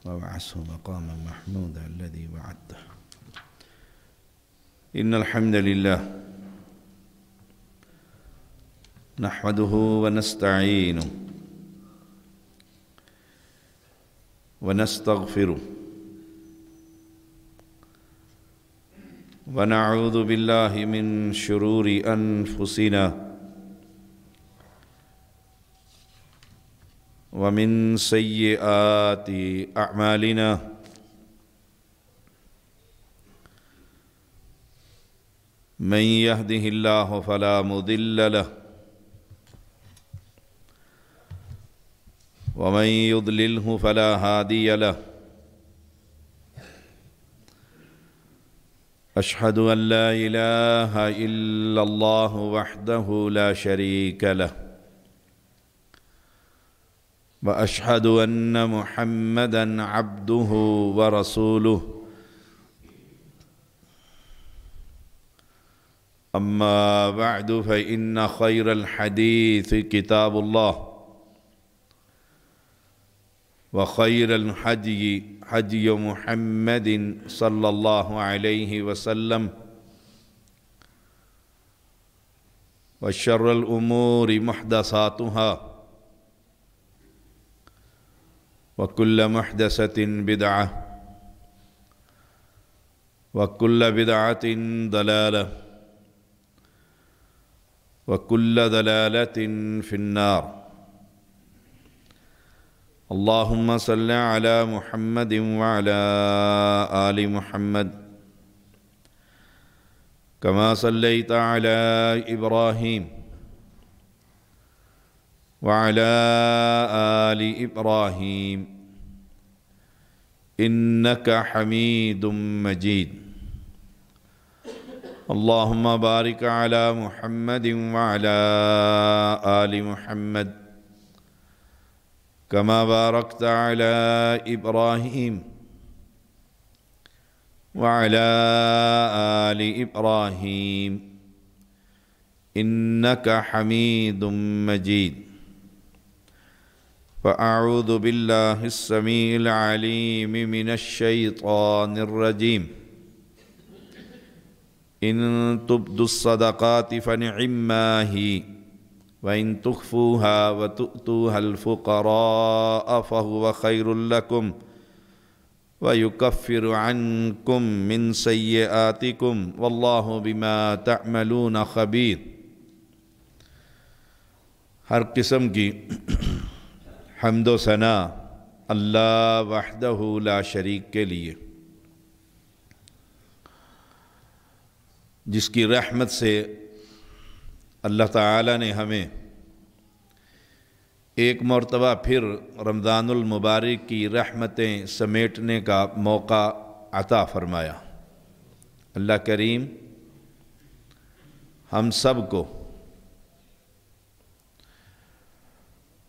وابعثه مقاما محمودا الذي وعدته. إن الحمد لله نحمده ونستعينه ونستغفره ونعوذ بالله من شرور أنفسنا ومن سيئات أعمالنا من يهده الله فلا مضل له ومن يضلله فلا هادي له. أشهد أن لا إله إلا الله وحده لا شريك له وأشهد أن محمدًا عبده ورسوله. أما بعد فإن خير الحديث كتاب الله وخير الهدي هدي محمد صلى الله عليه وسلم وشر الأمور محدثاتها وكل محدثة بدعة وكل بدعة ضلالة وكل ضلالة في النار. اللهم صل على محمد وعلى آل محمد كما صليت على إبراهيم وعلى آل إبراهيم إنك حميد مجيد. اللهم بارك على محمد وعلى آل محمد كما باركت على إبراهيم وعلى آل إبراهيم إنك حميد مجيد. فأعوذ بالله السميع العليم من الشيطان الرجيم. إن تبدوا الصدقات فنعما هي وإن تخفوها وتؤتوها الفقراء فهو خير لكم ويكفر عنكم من سيئاتكم والله بما تعملون خبير. ہر قسم کی حمد و ثنا اللہ وحدہ لا شریک کے لیے، جس کی رحمت سے اللہ تعالیٰ نے ہمیں ایک مرتبہ پھر رمضان المبارک کی رحمتیں سمیٹنے کا موقع عطا فرمایا. اللہ کریم ہم سب کو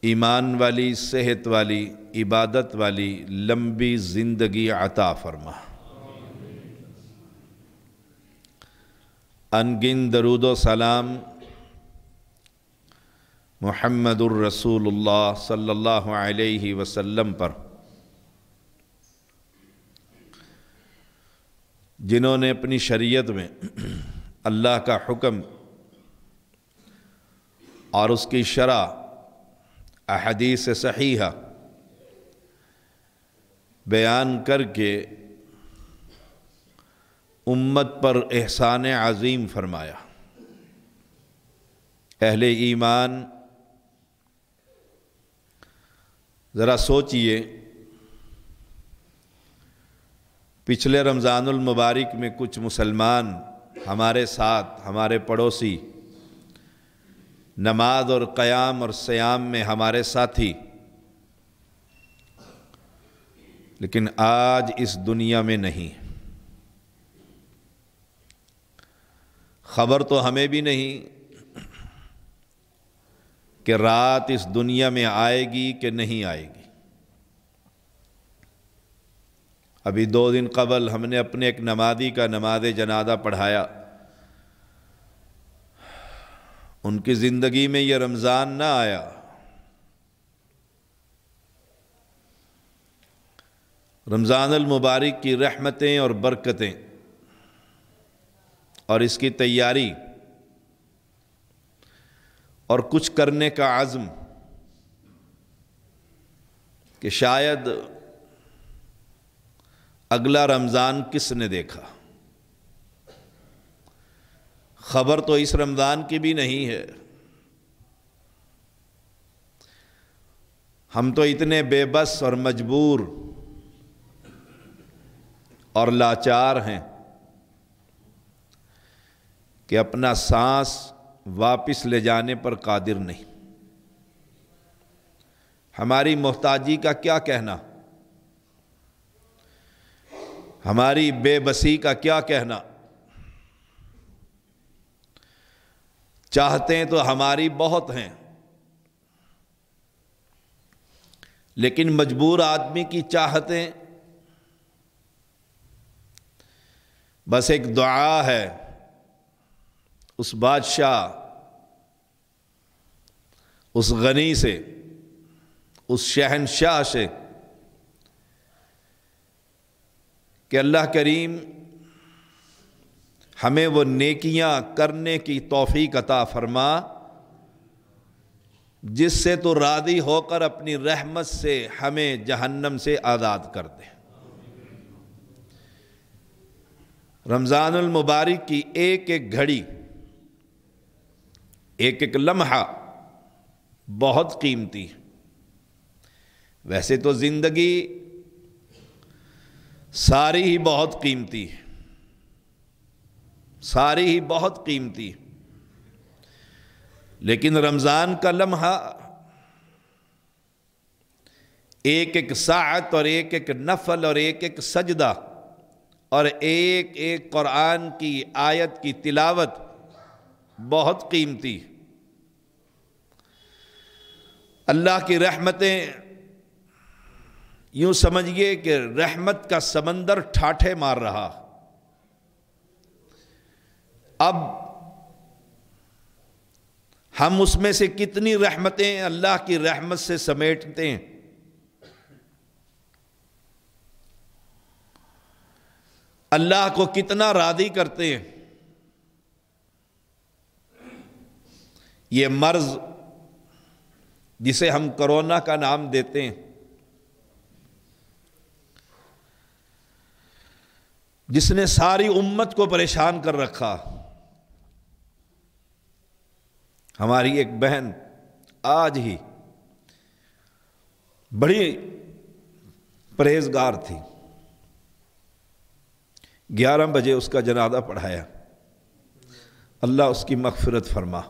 ایمان والی، صحت والی، عبادت والی لمبی زندگی عطا فرما. انگن درود و سلام محمد الرسول اللہ صلی اللہ علیہ وسلم پر، جنہوں نے اپنی شریعت میں اللہ کا حکم اور اس کی شرع احادیث صحیحہ بیان کر کے امت پر احسان عظیم فرمایا. اہل ایمان ذرا سوچئے، پچھلے رمضان المبارک میں کچھ مسلمان ہمارے ساتھ، ہمارے پڑوسی، نماز اور قیام اور صیام میں ہمارے ساتھی، لیکن آج اس دنیا میں نہیں. خبر تو ہمیں بھی نہیں کہ رات اس دنیا میں آئے گی کہ نہیں آئے گی. ابھی 2 دن قبل ہم نے اپنے ایک نمازی کا نماز جنازہ پڑھایا. ان کی زندگی میں یہ رمضان نہ آیا. رمضان المبارک کی رحمتیں اور برکتیں اور اس کی تیاری اور کچھ کرنے کا عزم کہ شاید اگلا رمضان کس نے دیکھا، خبر تو اس رمضان کی بھی نہیں ہے۔ ہم تو اتنے بے بس اور مجبور اور لاچار ہیں کہ اپنا سانس واپس لے جانے پر قادر نہیں۔ ہماری محتاجی کا کیا کہنا، ہماری بے بسی کا کیا کہنا۔ چاہتے تو ہماری بہت ہیں، لیکن مجبور آدمی کی چاہتیں بس ایک دعا ہے اس بادشاہ، اس غنی سے، اس شہنشاہ سے کہ اللہ کریم ہمیں وہ نیکیاں کرنے کی توفیق عطا فرما جس سے تو راضی ہو کر اپنی رحمت سے ہمیں جہنم سے آزاد کر دے۔ رمضان المبارک کی ایک ایک گھڑی، ایک ایک لمحہ بہت قیمتی ہے۔ ویسے تو زندگی ساری ہی بہت قیمتی ہے، ساری ہی بہت قیمتی ہے، لیکن رمضان کا لمحہ، ایک ایک ساعت اور ایک ایک نفل اور ایک ایک سجدہ اور ایک ایک قرآن کی آیت کی تلاوت بہت قیمتی۔ اللہ کی رحمتیں یوں سمجھئے کہ رحمت کا سمندر ٹھاٹھے مار رہا۔ اب ہم اس میں سے کتنی رحمتیں اللہ کی رحمت سے سمیٹتے ہیں۔ اللہ کو کتنا راضی کرتے ہیں۔ یہ مرض جسے ہم کرونا کا نام دیتے ہیں، جس نے ساری امت کو پریشان کر رکھا۔ ہماری ایک بہن آج ہی بڑی پرہیزگار تھی، 11 بجے اس کا جنازہ پڑھایا، اللہ اس کی مغفرت فرما۔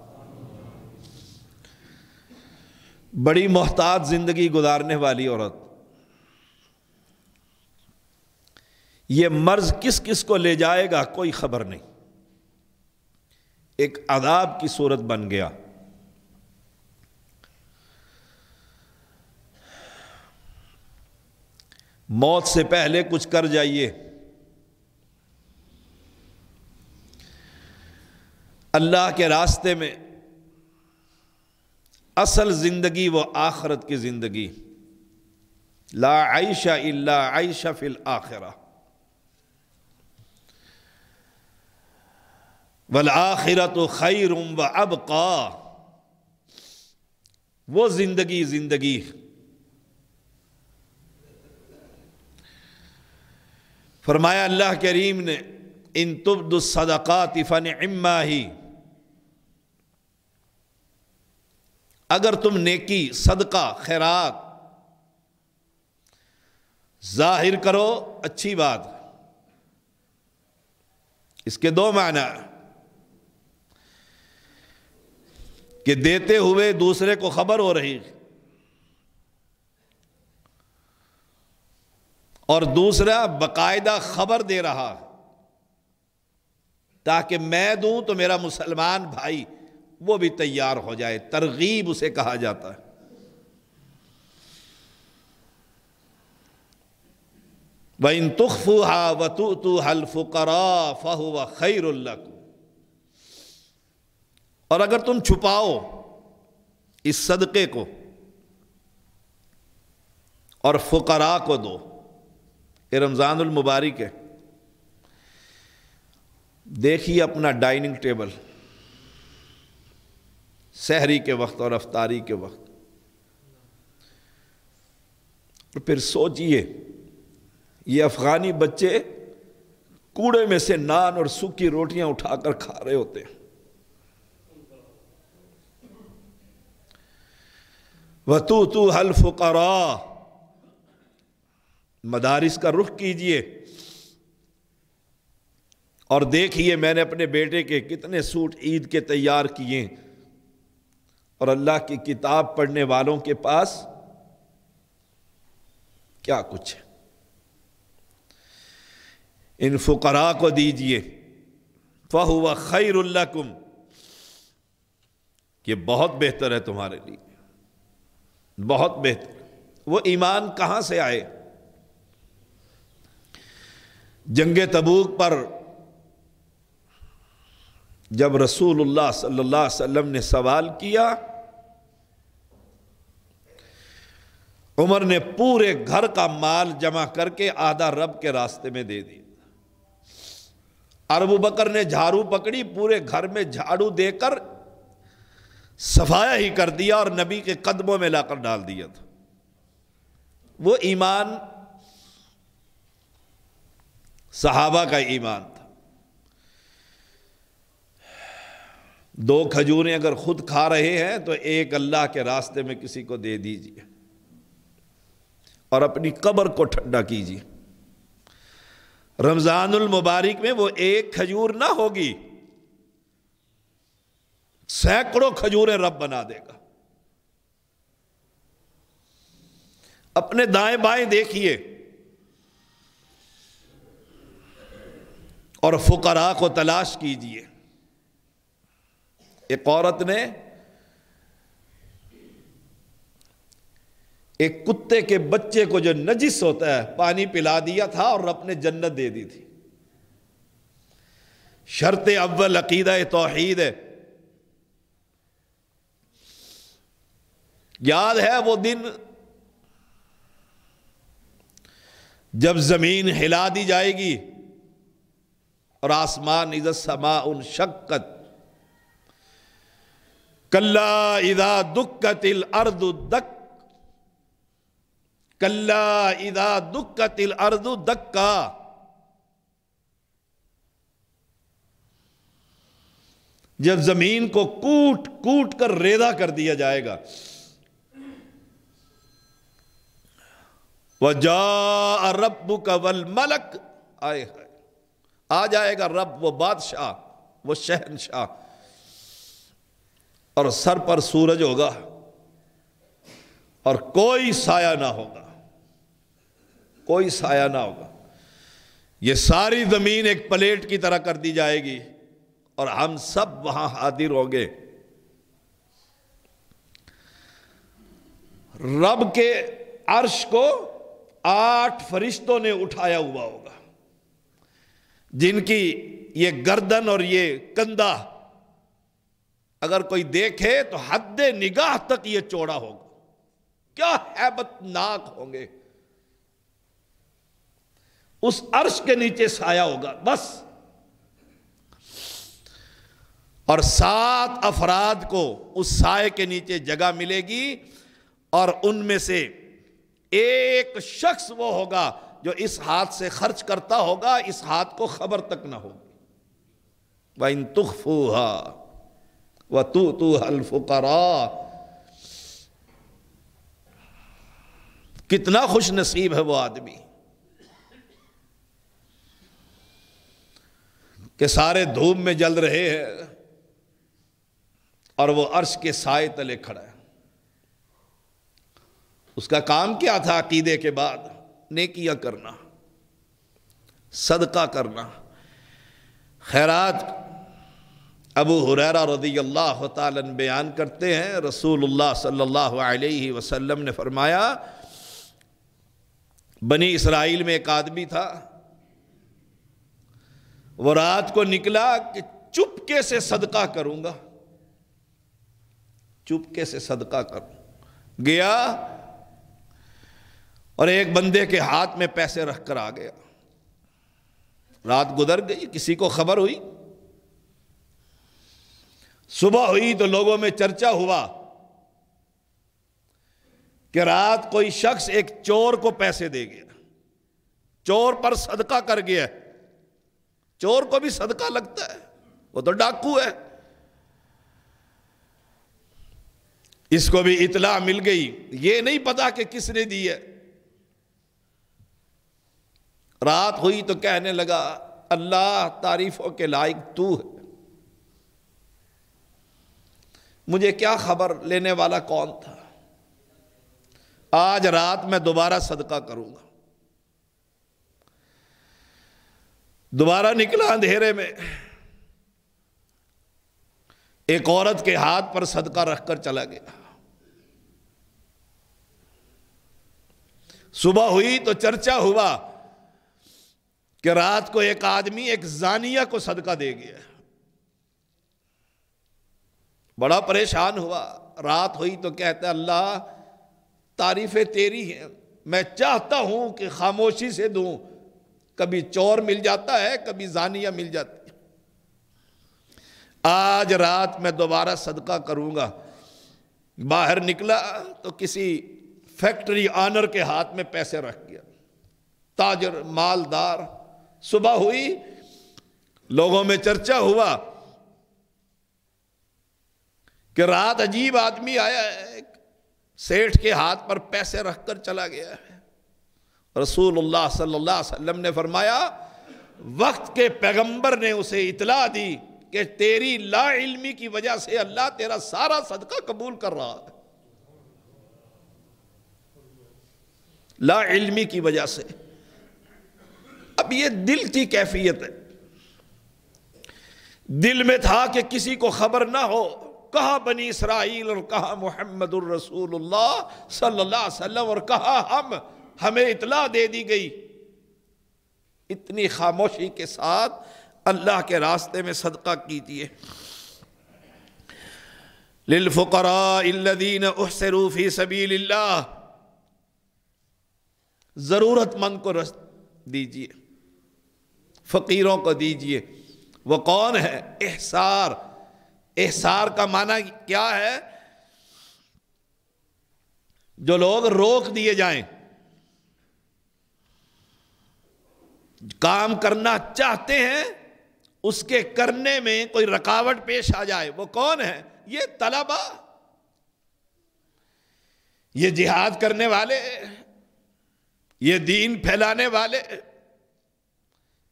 بڑی محتاط زندگی گزارنے والی عورت۔ یہ مرض کس کس کو لے جائے گا کوئی خبر نہیں، ایک عذاب کی صورت بن گیا۔ موت سے پہلے کچھ کر جائیے، اللہ کے راستے میں۔ اصل زندگی وہ آخرت کی زندگی، لا عیش الا عیش فی الآخرہ، والآخرۃ خیر وابقی۔ وہ زندگی فرمایا اللہ کریم نے، ان تبدوا الصدقات فنعما ہی، اگر تم نیکی، صدقہ، خیرات ظاہر کرو اچھی بات۔ اس کے دو معنی، کہ دیتے ہوئے دوسرے کو خبر ہو رہی، اور دوسرا باقاعدہ خبر دے رہا تاکہ میں دوں تو میرا مسلمان بھائی وہ بھی تیار ہو جائے۔ ترغیب اسے کہا جاتا ہے۔ وَإِن تُخْفُوهَا وَتُؤْتُوهَا الْفُقَرَاءَ فَهُوَ خَيْرٌ لَكُمْ، اور اگر تم چھپاؤ اس صدقے کو اور فقراء کو دو یہ رمضان المبارک ہے، دیکھیے اپنا ڈائننگ ٹیبل سحری کے وقت اور افطاری کے وقت، اور پھر سوچئے یہ افغانی بچے کوڑے میں سے نان اور سوکھی روٹیاں اٹھا کر کھا رہے ہوتے ہیں۔ وَتُؤْتُوهَا الْفُقَرَاءَ، مدارس کا رخ کیجئے اور دیکھیے میں نے اپنے بیٹے کے کتنے سوٹ عید کے تیار کیے، اور اللہ کی کتاب پڑھنے والوں کے پاس کیا کچھ ہے۔ ان فقراء کو دیجئے، فَهُوَ خَيْرٌ لَكُمْ، یہ بہت بہتر ہے تمہارے لیے، بہت بہتر۔ وہ ایمان کہاں سے آئے؟ جنگ تبوک پر جب رسول اللہ صلی اللہ علیہ وسلم نے سوال کیا، عمر نے پورے گھر کا مال جمع کر کے آدھا رب کے راستے میں دے دیا، ابو بکر نے جھاڑو پکڑی، پورے گھر میں جھاڑو دے کر صفایا ہی کر دیا اور نبی کے قدموں میں لا کر ڈال دیا تھا۔ وہ ایمان صحابہ کا ایمان تھا۔ 2 کھجوریں اگر خود کھا رہے ہیں تو ایک اللہ کے راستے میں کسی کو دے دیجئے اور اپنی قبر کو ٹھنڈا کیجئے۔ رمضان المبارک میں وہ 1 کھجور نہ ہوگی، سینکڑوں کھجوریں رب بنا دے گا۔ اپنے دائیں بائیں دیکھیے اور فقراء کو تلاش کیجئے۔ ایک عورت نے ایک کتے کے بچے کو جو نجس ہوتا ہے پانی پلا دیا تھا اور رب نے جنت دے دی تھی۔ شرط اول عقیدہ توحید ہے۔ یاد ہے وہ دن جب زمین ہلا دی جائے گی اور آسمان اذا السماء انشقت، کلا اذا دکت الارض دک، کلا اذا دکت الارض دکا۔ جب زمین کو کوٹ کوٹ کر ریزہ کر دیا جائے گا، وَجَاءَ رَبُّكَ وَالْمَلَكُ، آ جائے گا رب، وہ بادشاہ، وہ شہنشاہ، اور سر پر سورج ہوگا اور کوئی سایہ نہ ہوگا، کوئی سایہ نہ ہوگا۔ یہ ساری زمین ایک پلیٹ کی طرح کر دی جائے گی اور ہم سب وہاں حاضر ہوں گے۔ رب کے عرش کو 8 فرشتوں نے اٹھایا ہوا ہوگا، جن کی یہ گردن اور یہ کندھا اگر کوئی دیکھے تو حد نگاہ تک یہ چوڑا ہوگا۔ کیا ہیبت ناک ہوں گے۔ اس عرش کے نیچے سایہ ہوگا بس، اور 7 افراد کو اس سائے کے نیچے جگہ ملے گی، اور ان میں سے ایک شخص وہ ہوگا جو اس ہاتھ سے خرچ کرتا ہوگا، اس ہاتھ کو خبر تک نہ ہوگی۔ وَإِن تُخْفُوهَا وَتُؤْتُوهَا الْفُقَرَاءَ، کتنا خوش نصیب ہے وہ آدمی کہ سارے دھوپ میں جل رہے ہیں اور وہ عرش کے سائے تلے کھڑا ہے۔ اس کا کام کیا تھا؟ عقیدے کے بعد نیکیاں کرنا، صدقہ کرنا، خیرات۔ ابو ہریرہ رضی اللہ تعالیٰ عنہ بیان کرتے ہیں، رسول اللہ صلی اللہ علیہ وسلم نے فرمایا، بنی اسرائیل میں ایک آدمی تھا، وہ رات کو نکلا کہ چپکے سے صدقہ کروں گا، چپکے سے صدقہ کروں۔ گیا اور ایک بندے کے ہاتھ میں پیسے رکھ کر آ گیا، رات گزر گئی، کسی کو خبر ہوئی، صبح ہوئی تو لوگوں میں چرچا ہوا کہ رات کوئی شخص ایک چور کو پیسے دے گیا، چور پر صدقہ کر گیا۔ چور کو بھی صدقہ لگتا ہے، وہ تو ڈاکو ہے۔ اس کو بھی اطلاع مل گئی، یہ نہیں پتا کہ کس نے دی ہے۔ رات ہوئی تو کہنے لگا اللہ تعریفوں کے لائق تو ہے، مجھے کیا خبر لینے والا کون تھا، آج رات میں دوبارہ صدقہ کروں گا۔ دوبارہ نکلا اندھیرے میں، ایک عورت کے ہاتھ پر صدقہ رکھ کر چلا گیا۔ صبح ہوئی تو چرچا ہوا کہ رات کو ایک آدمی ایک زانیہ کو صدقہ دے گیا۔ بڑا پریشان ہوا، رات ہوئی تو کہتا اللہ تعریفیں تیری ہیں، میں چاہتا ہوں کہ خاموشی سے دوں، کبھی چور مل جاتا ہے، کبھی زانیہ مل جاتی ہے، آج رات میں دوبارہ صدقہ کروں گا۔ باہر نکلا تو کسی فیکٹری آنر کے ہاتھ میں پیسے رکھ گیا، تاجر مالدار۔ صبح ہوئی، لوگوں میں چرچا ہوا کہ رات عجیب آدمی آیا ہے، سیٹھ کے ہاتھ پر پیسے رکھ کر چلا گیا ہے۔ رسول اللہ صلی اللہ علیہ وسلم نے فرمایا وقت کے پیغمبر نے اسے اطلاع دی کہ تیری لا علمی کی وجہ سے اللہ تیرا سارا صدقہ قبول کر رہا ہے، لا علمی کی وجہ سے۔ اب یہ دل کی کیفیت ہے، دل میں تھا کہ کسی کو خبر نہ ہو، کہا بنی اسرائیل اور کہا محمد الرسول اللہ صلی اللہ علیہ وسلم اور کہا ہمیں اطلاع دے دی گئی۔ اتنی خاموشی کے ساتھ اللہ کے راستے میں صدقہ کیجیے۔ للفقراء الذین احصروا فی سبیل اللہ، ضرورت مند کو دیجیے، فقیروں کو دیجیے۔ وہ کون ہے؟ احصار۔ احصار کا معنی کیا ہے؟ جو لوگ روک دیے جائیں، کام کرنا چاہتے ہیں اس کے کرنے میں کوئی رکاوٹ پیش آ جائے، وہ کون ہے؟ یہ طلبہ، یہ جہاد کرنے والے، یہ دین پھیلانے والے،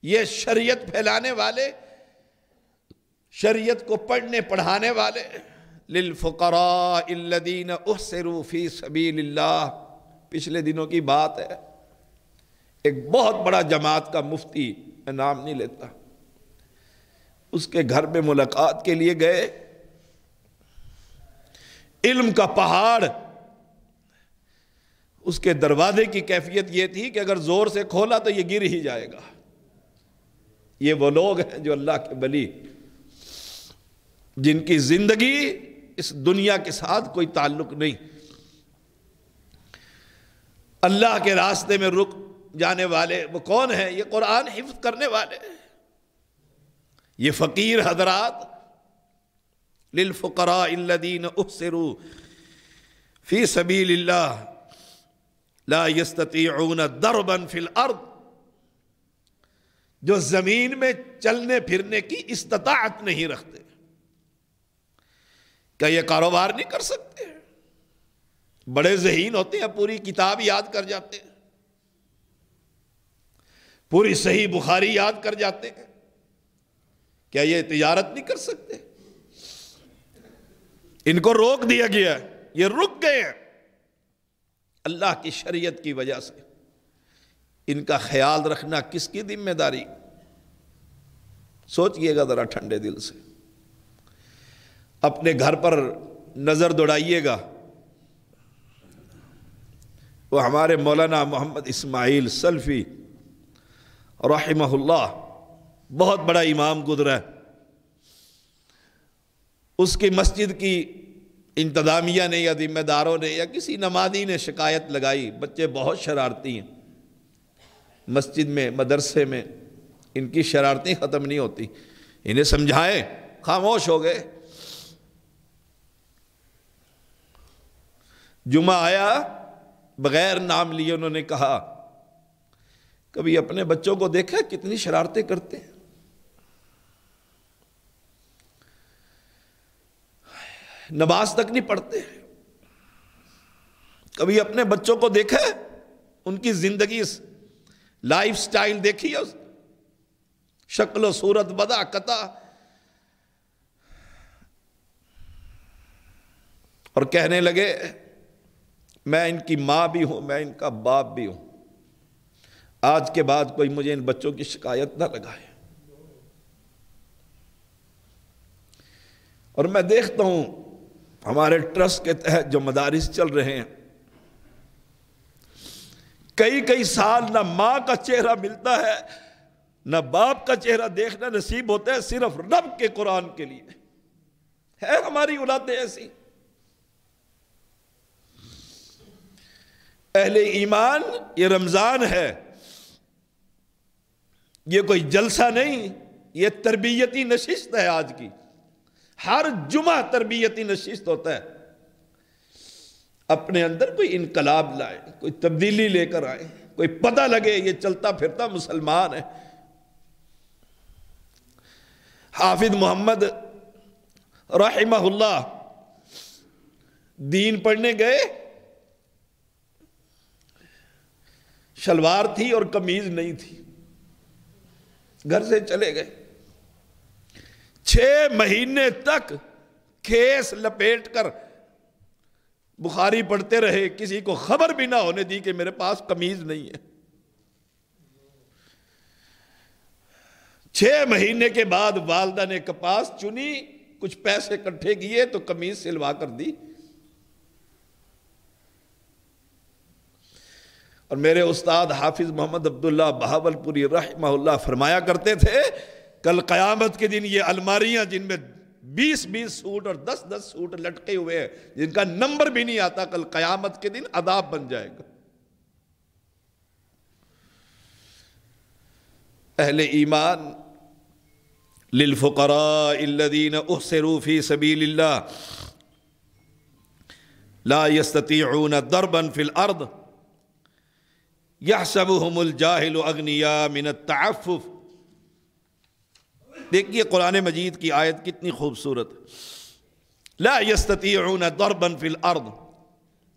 یہ شریعت پھیلانے والے، شریعت کو پڑھنے پڑھانے والے۔ للفقراء الذین احصروا فی سبیل اللہ۔ پچھلے دنوں کی بات ہے، ایک بہت بڑا جماعت کا مفتی، میں نام نہیں لیتا، اس کے گھر میں ملاقات کے لیے گئے، علم کا پہاڑ، اس کے دروازے کی کیفیت یہ تھی کہ اگر زور سے کھولا تو یہ گر ہی جائے گا۔ یہ وہ لوگ ہیں جو اللہ کے ولی، جن کی زندگی اس دنیا کے ساتھ کوئی تعلق نہیں، اللہ کے راستے میں رک جانے والے۔ وہ کون ہیں؟ یہ قرآن حفظ کرنے والے، یہ فقیر حضرات۔ للفقراء الذین احصروا فی سبیل اللہ لا یستطیعون ضربا فی الارض، جو زمین میں چلنے پھرنے کی استطاعت نہیں رکھتے۔ کیا یہ کاروبار نہیں کر سکتے؟ بڑے ذہین ہوتے ہیں، پوری کتاب یاد کر جاتے ہیں، پوری صحیح بخاری یاد کر جاتے ہیں، کیا یہ تجارت نہیں کر سکتے؟ ان کو روک دیا گیا، یہ رک گئے ہیں اللہ کی شریعت کی وجہ سے۔ ان کا خیال رکھنا کس کی ذمہ داری؟ سوچئے گا ذرا ٹھنڈے دل سے، اپنے گھر پر نظر دوڑائیے گا۔ وہ ہمارے مولانا محمد اسماعیل سلفی رحمہ اللہ، بہت بڑا امام گزرا ہے، اس کی مسجد کی انتظامیہ نے یا ذمہ داروں نے یا کسی نمازی نے شکایت لگائی بچے بہت شرارتی ہیں، مسجد میں مدرسے میں ان کی شرارتیں ختم نہیں ہوتی، انہیں سمجھائیں، خاموش ہو گئے۔ جمعہ آیا، بغیر نام لیے انہوں نے کہا کبھی اپنے بچوں کو دیکھا کتنی شرارتیں کرتے ہیں؟ نماز تک نہیں پڑھتے۔ کبھی اپنے بچوں کو دیکھا ان کی زندگی لائف سٹائل دیکھی ہے، شکل و صورت بدا قطع، اور کہنے لگے میں ان کی ماں بھی ہوں، میں ان کا باپ بھی ہوں، آج کے بعد کوئی مجھے ان بچوں کی شکایت نہ لگائے۔ اور میں دیکھتا ہوں ہمارے ٹرسٹ کے تحت جو مدارس چل رہے ہیں، کئی سال نہ ماں کا چہرہ ملتا ہے نہ باپ کا چہرہ دیکھنا نصیب ہوتا ہے، صرف رب کے قرآن کے لیے ہے ہماری اولادیں ایسی۔ اہل ایمان، یہ رمضان ہے، یہ کوئی جلسہ نہیں، یہ تربیتی نشست ہے آج کی۔ ہر جمعہ تربیتی نشست ہوتا ہے، اپنے اندر کوئی انقلاب لائے، کوئی تبدیلی لے کر آئے، کوئی پتہ لگے یہ چلتا پھرتا مسلمان ہے۔ حافظ محمد رحمہ اللہ دین پڑھنے گئے، شلوار تھی اور قمیض نہیں تھی، گھر سے چلے گئے، 6 مہینے تک کھیس لپیٹ کر بخاری پڑھتے رہے، کسی کو خبر بھی نہ ہونے دی کہ میرے پاس قمیض نہیں ہے۔ 6 مہینے کے بعد والدہ نے کپاس چنی، کچھ پیسے اکٹھے کیے تو قمیض سلوا کر دی۔ اور میرے استاد حافظ محمد عبداللہ بہاولپوری رحمہ اللہ فرمایا کرتے تھے، کل قیامت کے دن یہ الماریاں جن میں 20 سوٹ اور 10 سوٹ لٹکے ہوئے ہیں، جن کا نمبر بھی نہیں آتا، کل قیامت کے دن عذاب بن جائے گا۔ اہل ایمان، للفقراء الذین احصروا فی سبیل اللہ لا یستطیعون ضربا فی الارض یحسبهم الجاہل اغنیاء من التعفف۔ دیکھیے قرآن مجید کی آیت کتنی خوبصورت، لا یستطیعون ضربا فی الارض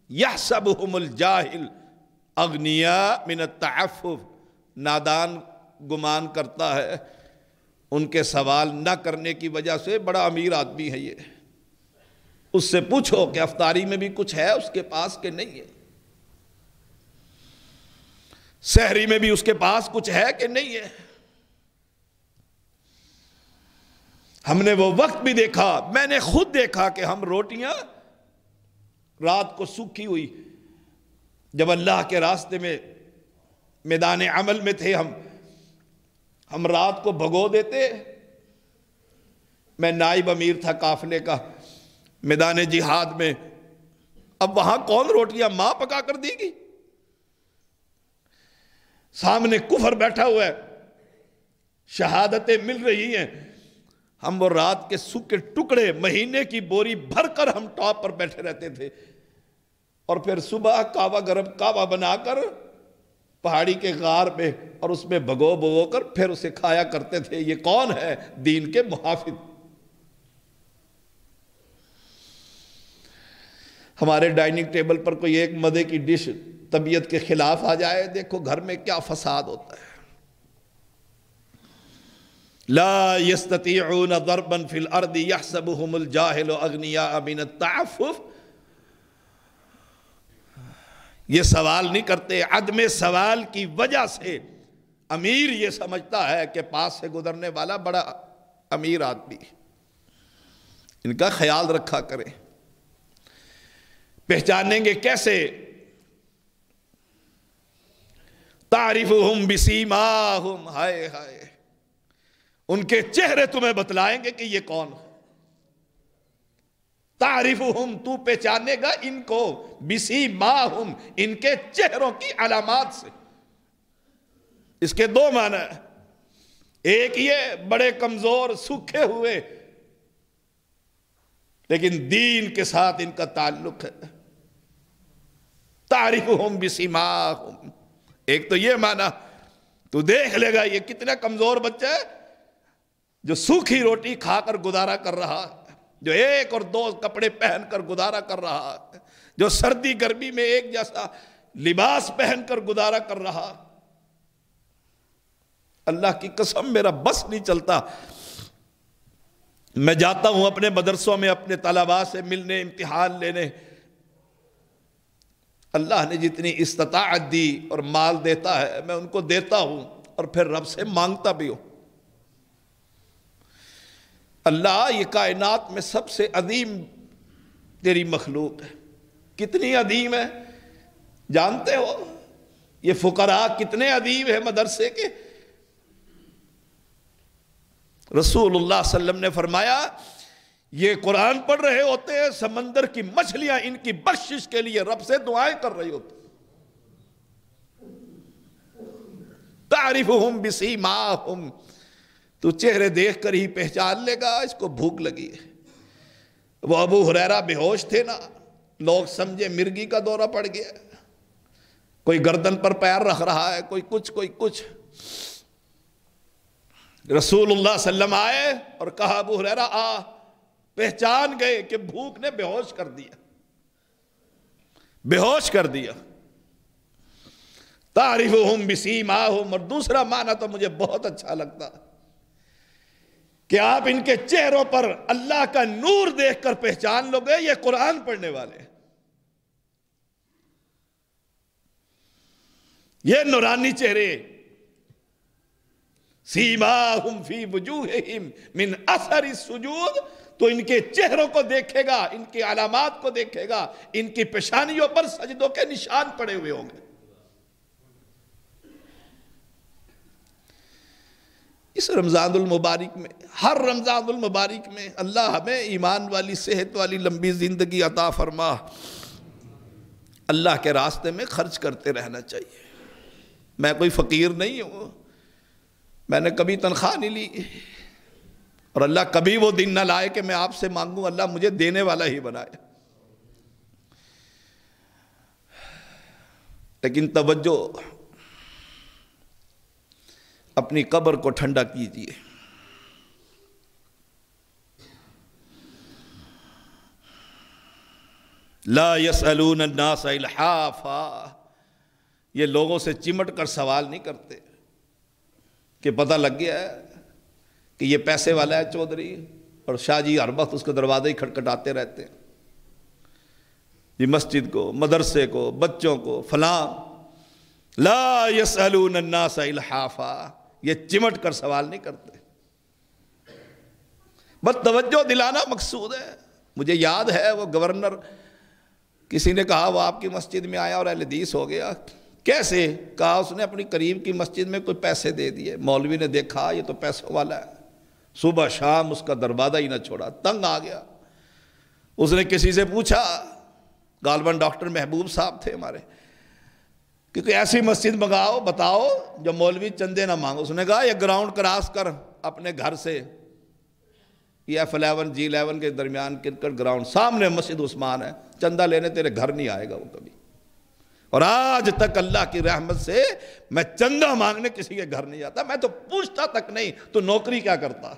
یحسبهم الجاہل اغنیاء من التعفف۔ نادان گمان کرتا ہے ان کے سوال نہ کرنے کی وجہ سے بڑا امیر آدمی ہے یہ، اس سے پوچھو کہ افطاری میں بھی کچھ ہے اس کے پاس کہ نہیں ہے، سحری میں بھی اس کے پاس کچھ ہے کہ نہیں ہے۔ ہم نے وہ وقت بھی دیکھا، میں نے خود دیکھا کہ ہم روٹیاں رات کو سوکھی ہوئی، جب اللہ کے راستے میں میدان عمل میں تھے ہم رات کو بھگو دیتے۔ میں نائب امیر تھا قافلے کا میدان جہاد میں، اب وہاں کون روٹیاں ماں پکا کر دی گی، سامنے کفر بیٹھا ہوا ہے، شہادتیں مل رہی ہیں، ہم وہ رات کے سوکھے ٹکڑے مہینے کی بوری بھر کر ہم ٹاپ پر بیٹھے رہتے تھے، اور پھر صبح کعوہ گرم کعوہ بنا کر پہاڑی کے غار پہ اور اس میں بھگو کر پھر اسے کھایا کرتے تھے۔ یہ کون ہے؟ دین کے محافظ۔ ہمارے ڈائننگ ٹیبل پر کوئی ایک مزے کی ڈش طبیعت کے خلاف آ جائے، دیکھو گھر میں کیا فساد ہوتا ہے۔ لا یستطیعون ضربا فی الارض یحسبهم الجاہل اغنیاء من التعفف۔ یہ سوال نہیں کرتے، عدم سوال کی وجہ سے امیر یہ سمجھتا ہے کہ پاس سے گزرنے والا بڑا امیر آدمی، ان کا خیال رکھا کریں۔ پہچانیں گے کیسے؟ تعرفهم بسیماہم، ہائے ہائے، ان کے چہرے تمہیں بتلائیں گے کہ یہ کون ہے۔ تعرفہم، تو پہچانے گا ان کو، بسیماہم، ان کے چہروں کی علامات سے۔ اس کے دو معنی ہیں، ایک یہ بڑے کمزور سوکھے ہوئے لیکن دین کے ساتھ ان کا تعلق ہے، تعرفہم بسیماہم، ایک تو یہ معنی، تو دیکھ لے گا یہ کتنا کمزور بچہ ہے جو سوکھی روٹی کھا کر گزارا کر رہا ہے، جو ایک اور دو کپڑے پہن کر گزارا کر رہا ہے، جو سردی گرمی میں ایک جیسا لباس پہن کر گزارا کر رہا۔ اللہ کی قسم میرا بس نہیں چلتا، میں جاتا ہوں اپنے مدرسوں میں اپنے طلباء سے ملنے، امتحان لینے، اللہ نے جتنی استطاعت دی اور مال دیتا ہے میں ان کو دیتا ہوں اور پھر رب سے مانگتا بھی ہوں، اللہ یہ کائنات میں سب سے عظیم تیری مخلوق ہے، کتنی عظیم ہے جانتے ہو؟ یہ فقراء کتنے عظیم ہیں مدرسے کے۔ رسول اللہ صلی اللہ علیہ وسلم نے فرمایا یہ قرآن پڑھ رہے ہوتے ہیں، سمندر کی مچھلیاں ان کی بخشش کے لیے رب سے دعائیں کر رہی ہوتی، تعرفہم بسیماہم، تو چہرے دیکھ کر ہی پہچان لے گا اس کو بھوک لگی ہے۔ وہ ابو ہریرہ بے ہوش تھے نا، لوگ سمجھے مرگی کا دورہ پڑ گیا، کوئی گردن پر پیر رکھ رہا ہے، کوئی کچھ کوئی کچھ۔ رسول اللہ صلی اللہ علیہ وسلم آئے اور کہا ابو ہریرہ آ، پہچان گئے کہ بھوک نے بے ہوش کر دیا، بے ہوش کر دیا۔ تعرفہم بسیماہم، اور دوسرا معنی تو مجھے بہت اچھا لگتا کہ آپ ان کے چہروں پر اللہ کا نور دیکھ کر پہچان لو گے یہ قرآن پڑھنے والے ہیں، یہ نورانی چہرے، سیماہم فی وجوہہم من اثر السجود، تو ان کے چہروں کو دیکھے گا، ان کی علامات کو دیکھے گا، ان کی پیشانیوں پر سجدوں کے نشان پڑے ہوئے ہوں گے۔ اس رمضان المبارک میں، ہر رمضان المبارک میں اللہ ہمیں ایمان والی صحت والی لمبی زندگی عطا فرما، اللہ کے راستے میں خرچ کرتے رہنا چاہیے۔ میں کوئی فقیر نہیں ہوں، میں نے کبھی تنخواہ نہیں لی، اور اللہ کبھی وہ دن نہ لائے کہ میں آپ سے مانگوں اللہ مجھے دینے والا ہی بنائے۔ لیکن توجہ، اپنی قبر کو ٹھنڈا کیجئے، لا يسألون الناس الحافا، یہ لوگوں سے چمٹ کر سوال نہیں کرتے کہ پتہ لگ گیا ہے کہ یہ پیسے والا ہے چودھری، اور شاہ جی ہر وقت اس کے دروازے ہی کھٹکھٹاتے رہتے ہیں، یہ مسجد کو، مدرسے کو، بچوں کو، فلاں۔ لا يسألون الناس الحافا، یہ چمٹ کر سوال نہیں کرتے، بس توجہ دلانا مقصود ہے۔ مجھے یاد ہے وہ گورنر، کسی نے کہا وہ آپ کی مسجد میں آیا اور اہل حدیث ہو گیا، کیسے؟ کہا اس نے اپنی قریب کی مسجد میں کوئی پیسے دے دیے، مولوی نے دیکھا یہ تو پیسوں والا ہے، صبح شام اس کا دروازہ ہی نہ چھوڑا، تنگ آ گیا۔ اس نے کسی سے پوچھا، غالباً ڈاکٹر محبوب صاحب تھے ہمارے، کہ کوئی ایسی مسجد منگاؤ بتاؤ جو مولوی چندے نہ مانگو۔ اس نے کہا یہ گراؤنڈ کراس کر اپنے گھر سے، یہ F11 G11 کے درمیان کرکٹ گراؤنڈ، سامنے مسجد عثمان ہے، چندہ لینے تیرے گھر نہیں آئے گا وہ کبھی۔ اور آج تک اللہ کی رحمت سے میں چندہ مانگنے کسی کے گھر نہیں آتا، میں تو پوچھتا تک نہیں تو نوکری کیا کرتا،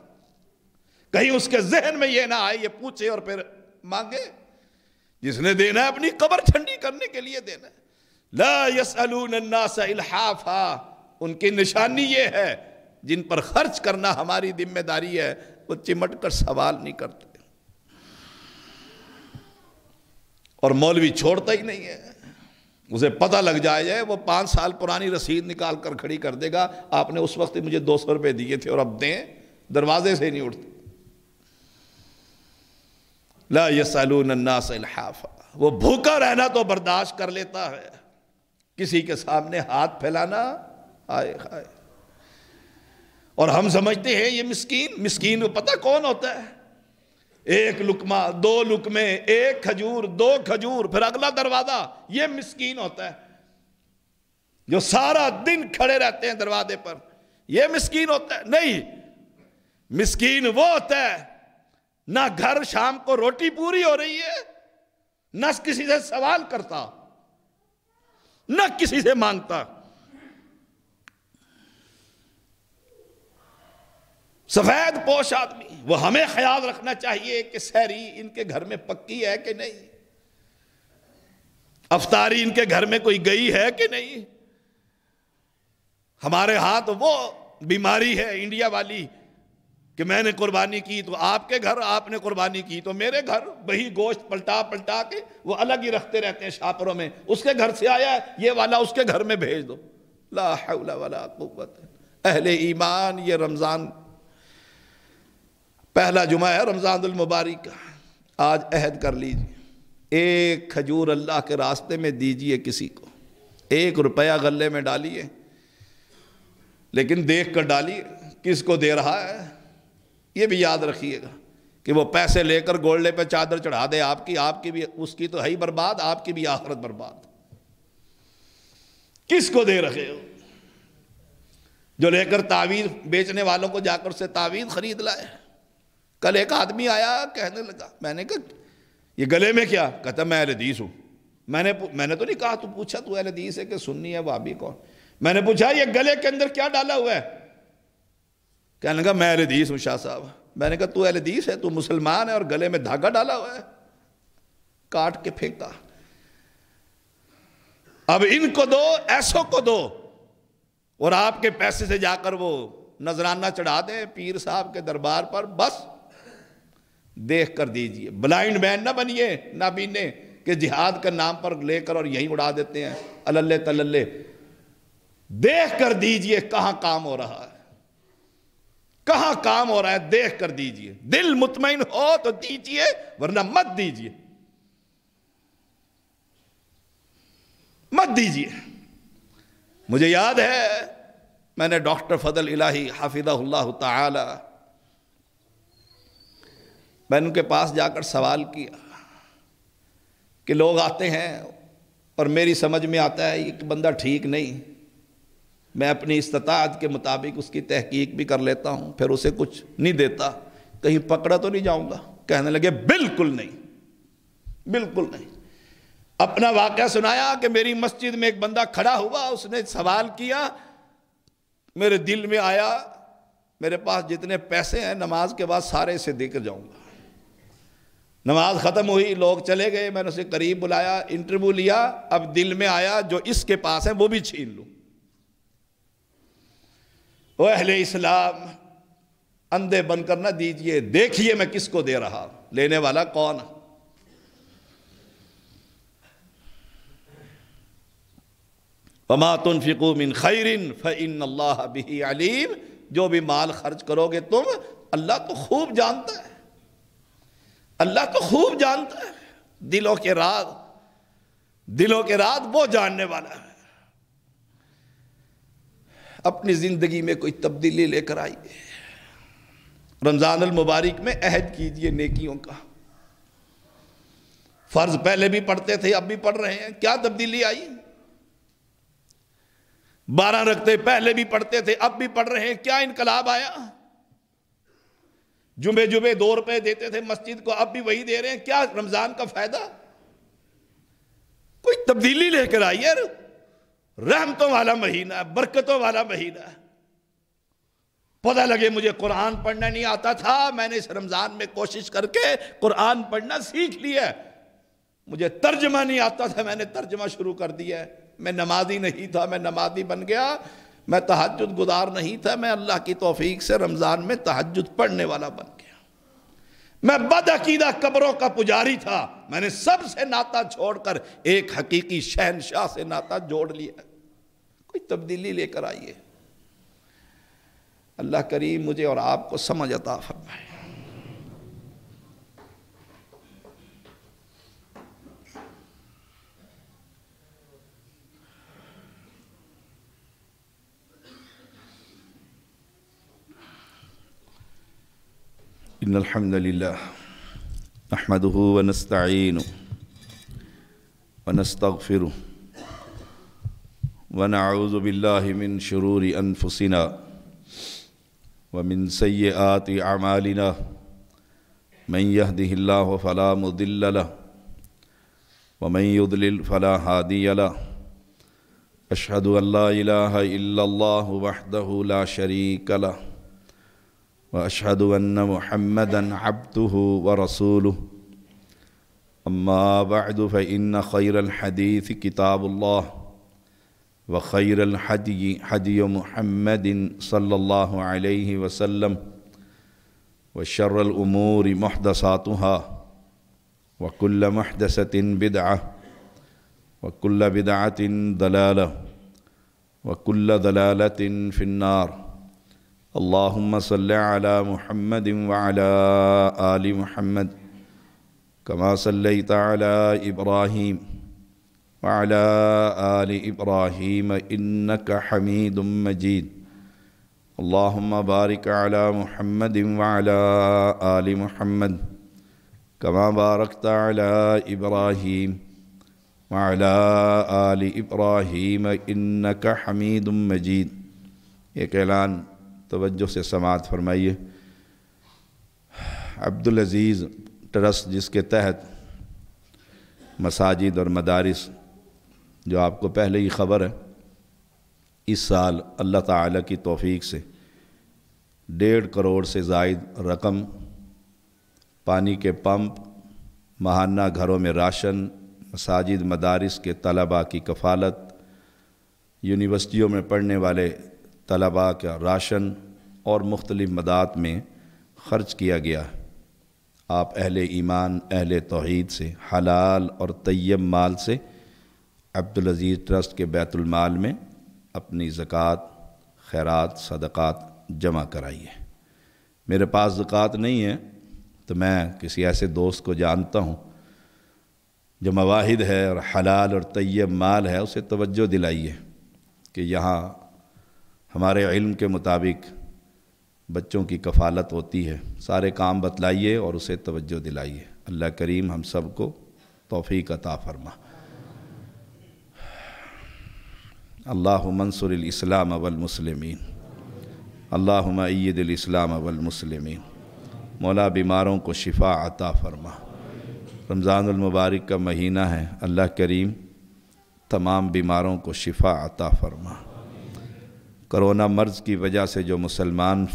کہیں اس کے ذہن میں یہ نہ آئے یہ پوچھے اور پھر مانگے۔ جس نے دینا ہے اپنی قبر ٹھنڈی کرنے کے لیے دینا ہے۔ لا يسألون الناس الحافا، ان کی نشانی یہ ہے جن پر خرچ کرنا ہماری ذمہ داری ہے، وہ چمٹ کر سوال نہیں کرتے، اور مولوی چھوڑتا ہی نہیں ہے، اسے پتہ لگ جائے وہ 5 سال پرانی رسید نکال کر کھڑی کر دے گا، آپ نے اس وقت مجھے 200 روپے دیے تھے اور اب دیں، دروازے سے نہیں اٹھتے۔ لا يسألون الناس الحافا، وہ بھوکا رہنا تو برداشت کر لیتا ہے، کسی کے سامنے ہاتھ پھیلانا آئے خائے۔ اور ہم سمجھتے ہیں یہ مسکین، مسکین کو پتہ کون ہوتا ہے؟ ایک لقمہ، دو لقمے، ایک کھجور، دو کھجور، پھر اگلا دروازہ. یہ مسکین ہوتا ہے جو سارا دن کھڑے رہتے ہیں دروازے پر. یہ مسکین ہوتا ہے؟ نہیں. مسکین وہ ہوتا ہے نہ گھر شام کو روٹی پوری ہو رہی ہے، نہ کسی سے سوال کرتا، نہ کسی سے مانگتا. سفید پوش آدمی، وہ ہمیں خیال رکھنا چاہیے کہ سحری ان کے گھر میں پکی ہے کہ نہیں، افطاری ان کے گھر میں کوئی گئی ہے کہ نہیں. ہمارے ہاتھ وہ بیماری ہے انڈیا والی کہ میں نے قربانی کی تو آپ کے گھر، آپ نے قربانی کی تو میرے گھر، وہی گوشت پلٹا پلٹا کے وہ الگ ہی رکھتے رہتے ہیں شاپروں میں. اس کے گھر سے آیا ہے یہ والا اس کے گھر میں بھیج دو. لا حول ولا قوت. اہل ایمان، یہ رمضان پہلا جمعہ ہے رمضان المبارک کا. آج عہد کر لیجیے، ایک کھجور اللہ کے راستے میں دیجیے کسی کو. 1 روپیہ غلے میں ڈالیے، لیکن دیکھ کر ڈالیے کس کو دے رہا ہے. یہ بھی یاد رکھیے گا کہ وہ پیسے لے کر گولڈے پہ چادر چڑھا دے آپ کی بھی، اس کی تو ہے ہی برباد، آپ کی بھی آخرت برباد. کس کو دے رہے ہو؟ جو لے کر تعویذ بیچنے والوں کو جا کر سے تعویذ خرید لائے. کل ایک آدمی آیا کہنے لگا، میں نے کہا یہ گلے میں کیا؟ کہتا میں اہل حدیث ہوں. میں نے تو نہیں کہا، تو پوچھا تو اہل حدیث ہے کہ سنی ہے وہابی کون؟ میں نے پوچھا یہ گلے کے اندر کیا ڈالا ہوا ہے؟ کہنے لگا میں اہل حدیث ہوں شاہ صاحب. میں نے کہا تو اہل حدیث ہے، تو مسلمان ہے اور گلے میں دھاگا ڈالا ہوا ہے؟ کاٹ کے پھینکا. اب ان کو دو، ایسوں کو دو، اور آپ کے پیسے سے جا کر وہ نذرانہ چڑھا دیں پیر صاحب کے دربار پر. بس دیکھ کر دیجئے. بلائنڈ مین نہ بنیے، نہ بینے کہ جہاد کا نام پر لے کر اور یہیں اڑا دیتے ہیں اللہ تللے. دیکھ کر دیجئے کہاں کام ہو رہا ہے، کہاں کام ہو رہا ہے، دیکھ کر دیجئے. دل مطمئن ہو تو دیجئے، ورنہ مت دیجئے، مت دیجئے. مجھے یاد ہے میں نے ڈاکٹر فضل الہی حافظہ اللہ تعالی، میں نے ان کے پاس جا کر سوال کیا کہ لوگ آتے ہیں اور میری سمجھ میں آتا ہے یہ بندہ ٹھیک نہیں، میں اپنی استطاعت کے مطابق اس کی تحقیق بھی کر لیتا ہوں، پھر اسے کچھ نہیں دیتا، کہیں پکڑا تو نہیں جاؤں گا؟ کہنے لگے بالکل نہیں، بالکل نہیں. اپنا واقعہ سنایا کہ میری مسجد میں ایک بندہ کھڑا ہوا، اس نے سوال کیا، میرے دل میں آیا میرے پاس جتنے پیسے ہیں نماز کے بعد سارے اسے دے کر جاؤں گا. نماز ختم ہوئی، لوگ چلے گئے، میں نے اسے قریب بلایا، انٹرویو لیا. اب دل میں آیا جو اس کے پاس ہے وہ بھی چھین لوں. او اہل اسلام، اندھے بن کر نہ دیجئے، دیکھیے میں کس کو دے رہا، لینے والا کون. وَمَا تُنْفِقُوا مِنْ خَيْرٍ فَإِنَّ اللَّهَ بِهِ عَلِيمٌ. جو بھی مال خرچ کرو گے تم، اللہ تو خوب جانتا ہے، اللہ تو خوب جانتا ہے. دلوں کے راز وہ جاننے والا ہے. اپنی زندگی میں کوئی تبدیلی لے کر آئیے. رمضان المبارک میں عہد کیجئے نیکیوں کا. فرض پہلے بھی پڑھتے تھے، اب بھی پڑھ رہے ہیں، کیا تبدیلی آئی؟ 12 رکعتیں پہلے بھی پڑھتے تھے، اب بھی پڑھ رہے ہیں، کیا انقلاب آیا؟ جمعے 2 روپے دیتے تھے مسجد کو، اب بھی وہی دے رہے ہیں، کیا رمضان کا فائدہ؟ کوئی تبدیلی لے کر آئیے. رحمتوں والا مہینہ ہے، برکتوں والا مہینہ ہے. پتہ لگے مجھے قرآن پڑھنا نہیں آتا تھا، میں نے اس رمضان میں کوشش کر کے قرآن پڑھنا سیکھ لیا. مجھے ترجمہ نہیں آتا تھا، میں نے ترجمہ شروع کر دیا. میں نمازی نہیں تھا، میں نمازی بن گیا. میں تہجد گزار نہیں تھا، میں اللہ کی توفیق سے رمضان میں تہجد پڑھنے والا بن گیا. میں بدعقیدہ قبروں کا پجاری تھا، میں نے سب سے ناطہ چھوڑ کر ایک حقیقی شہنشاہ سے ناطہ جوڑ لیا. کوئی تبدیلی لے کر آئیے. اللہ کریم مجھے اور آپ کو سمجھ عطا فرمائے. ان الحمد للہ نحمده ونستعینه ونستغفره ونعوذ بالله من شرور أنفسنا ومن سيئات أعمالنا من يهده الله فلا مضل له ومن يضلل فلا هادي له أشهد أن لا إله إلا الله وحده لا شريك له وأشهد أن محمدًا عبده ورسوله أما بعد فإن خير الحديث كتاب الله وخير الهدي هدي محمد صلى الله عليه وسلم وشر الأمور محدثاتها وكل محدثة بدعة وكل بدعة ضلالة وكل ضلالة في النار اللهم صل على محمد وعلى آل محمد كما صليت على إبراهيم وعلى آل إبراهيم إنك حميد مجيد اللهم بارك على محمد وعلى آل محمد كما باركت على إبراهيم وعلى آل إبراهيم إنك حميد مجيد۔ ایک اعلان توجہ سے سماعت فرمائیے۔ عبدالعزیز ٹرسٹ جس کے تحت مساجد اور مدارس، جو آپ کو پہلے ہی خبر ہے، اس سال اللہ تعالیٰ کی توفیق سے 1.5 کروڑ سے زائد رقم پانی کے پمپ، ماہانہ گھروں میں راشن، مساجد مدارس کے طلباء کی کفالت، یونیورسٹیوں میں پڑھنے والے طلباء کا راشن اور مختلف مدات میں خرچ کیا گیا۔ آپ اہل ایمان، اہل توحید سے حلال اور طیب مال سے عبدالعزیز ٹرسٹ کے بیت المال میں اپنی زکوٰۃ، خیرات، صدقات جمع کرائیے۔ میرے پاس زکوٰۃ نہیں ہے تو میں کسی ایسے دوست کو جانتا ہوں جو مواہد ہے اور حلال اور طیب مال ہے، اسے توجہ دلائیے کہ یہاں ہمارے علم کے مطابق بچوں کی کفالت ہوتی ہے۔ سارے کام بتلائیے اور اسے توجہ دلائیے۔ اللہ کریم ہم سب کو توفیق عطا فرما۔ اللہم انصر الاسلام والمسلمین، اللہم اید الاسلام والمسلمین۔ مولا بیماروں کو شفا عطا فرما۔ رمضان المبارک کا مہینہ ہے، اللہ کریم تمام بیماروں کو شفا عطا فرما۔ کرونا مرض کی وجہ سے جو مسلمان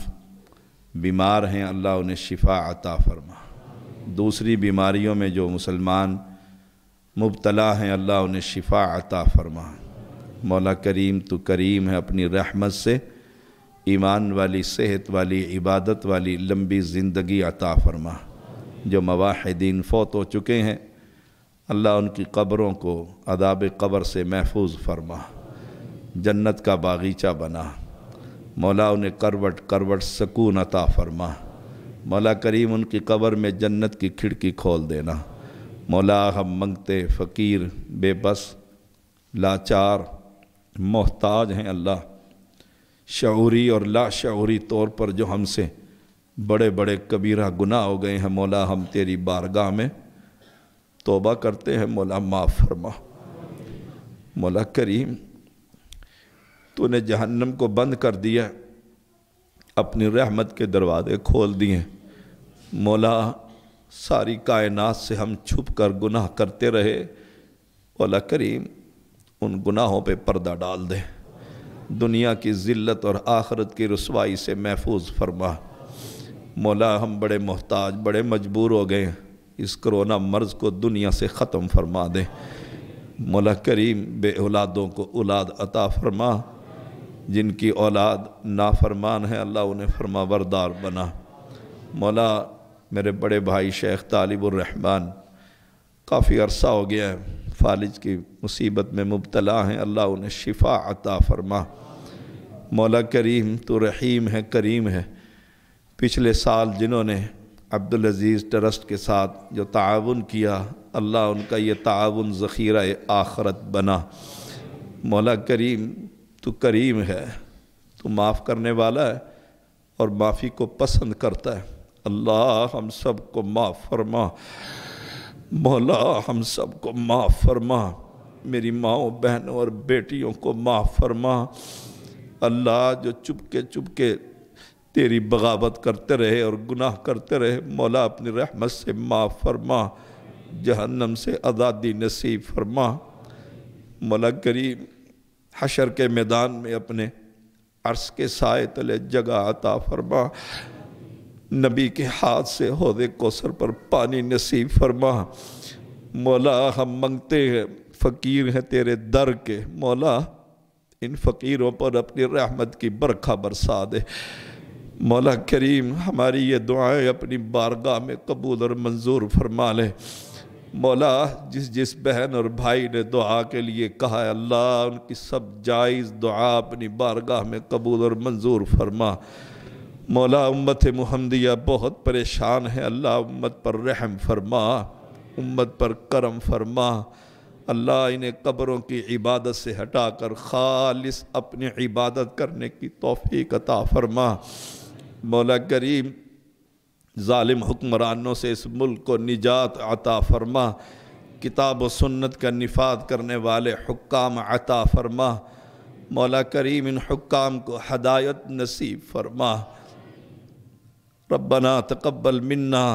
بیمار ہیں، اللہ انہیں شفا عطا فرما۔ دوسری بیماریوں میں جو مسلمان مبتلا ہیں، اللہ انہیں شفا عطا فرما۔ مولا کریم تو کریم ہے، اپنی رحمت سے ایمان والی، صحت والی، عبادت والی لمبی زندگی عطا فرما۔ جو موحدین فوت ہو چکے ہیں، اللہ ان کی قبروں کو عذاب قبر سے محفوظ فرما، جنت کا باغیچہ بنا۔ مولا انہیں کروٹ کروٹ سکون عطا فرما۔ مولا کریم ان کی قبر میں جنت کی کھڑکی کھول دینا۔ مولا ہم منگتے، فقیر، بے بس، لاچار، محتاج ہیں اللہ، شعوری اور لا شعوری طور پر جو ہم سے بڑے بڑے کبیرہ گناہ ہو گئے ہیں، مولا ہم تیری بارگاہ میں توبہ کرتے ہیں، مولا معاف فرما۔ مولا کریم تو نے جہنم کو بند کر دیا، اپنی رحمت کے دروازے کھول دیے۔ مولا ساری کائنات سے ہم چھپ کر گناہ کرتے رہے، مولا کریم ان گناہوں پہ پردہ ڈال دے، دنیا کی ذلت اور آخرت کی رسوائی سے محفوظ فرما۔ مولا ہم بڑے محتاج، بڑے مجبور ہو گئے، اس کرونا مرض کو دنیا سے ختم فرما دے۔ مولا کریم بے اولادوں کو اولاد عطا فرما، جن کی اولاد نافرمان ہے اللہ انہیں فرما بردار بنا۔ مولا میرے بڑے بھائی شیخ طالب الرحمن کافی عرصہ ہو گیا ہے، فالج کی مصیبت میں مبتلا ہیں، اللہ انہیں شفا عطا فرما۔ مولا کریم تو رحیم ہے، کریم ہے۔ پچھلے سال جنہوں نے عبدالعزیز ٹرسٹ کے ساتھ جو تعاون کیا، اللہ ان کا یہ تعاون ذخیرہ آخرت بنا۔ مولا کریم تو کریم ہے، تو معاف کرنے والا ہے اور معافی کو پسند کرتا ہے۔ اللہ ہم سب کو معاف فرما، مولا ہم سب کو معاف فرما، میری ماؤں بہنوں اور بیٹیوں کو معاف فرما۔ اللہ جو چپ کے تیری بغاوت کرتے رہے اور گناہ کرتے رہے، مولا اپنی رحمت سے معاف فرما، جہنم سے آزادی نصیب فرما۔ مولا کریم حشر کے میدان میں اپنے عرش کے سائے تلے جگہ عطا فرما، نبی کے ہاتھ سے حوض کوثر پر پانی نصیب فرما۔ مولا ہم منگتے ہیں، فقیر ہیں تیرے در کے، مولا ان فقیروں پر اپنی رحمت کی برکھا برسا دے۔ مولا کریم ہماری یہ دعائیں اپنی بارگاہ میں قبول اور منظور فرما لے۔ مولا جس بہن اور بھائی نے دعا کے لیے کہا ہے، اللہ ان کی سب جائز دعا اپنی بارگاہ میں قبول اور منظور فرما۔ مولا امت محمدیہ بہت پریشان ہے، اللہ امت پر رحم فرما، امت پر کرم فرما۔ اللہ انہیں قبروں کی عبادت سے ہٹا کر خالص اپنی عبادت کرنے کی توفیق عطا فرما۔ مولا کریم ظالم حکمرانوں سے اس ملک کو نجات عطا فرما، کتاب و سنت کا نفاذ کرنے والے حکام عطا فرما۔ مولا کریم ان حکام کو ہدایت نصیب فرما۔ ربنا تقبل منا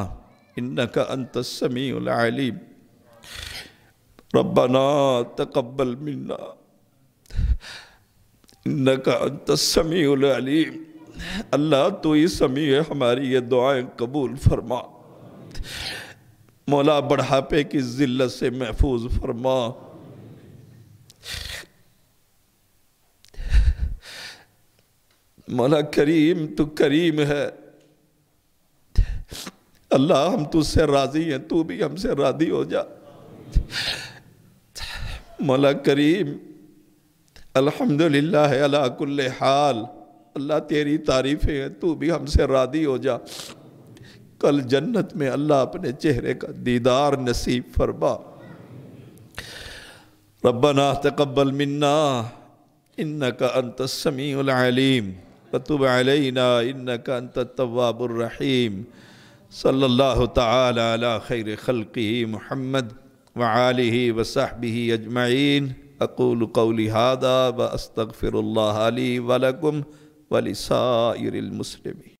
انک انت السمیع العلیم، ربنا تقبل منا انک انت السمیع العلیم۔ اللہ تو ہی سمیع ہے، ہماری یہ دعائیں قبول فرما۔ مولا بڑھاپے کی ذلت سے محفوظ فرما۔ مولا کریم تو کریم ہے، اللہ ہم تجھ سے راضی ہیں، تو بھی ہم سے راضی ہو جا۔ مولا کریم الحمدللہ علی کل حال، اللہ تیری تعریفیں ہیں، تو بھی ہم سے راضی ہو جا۔ کل جنت میں اللہ اپنے چہرے کا دیدار نصیب فرما۔ ربنا تقبل منا انک انت السمیع العلیم وتب علینا انک انت التواب الرحیم۔ صلی اللہ تعالی علی خیر خلقہ محمد وآلہ وصحبہ اجمعین۔ اقول قولی ھذا واستغفر اللہ لی ولکم ولسائر المسلمین۔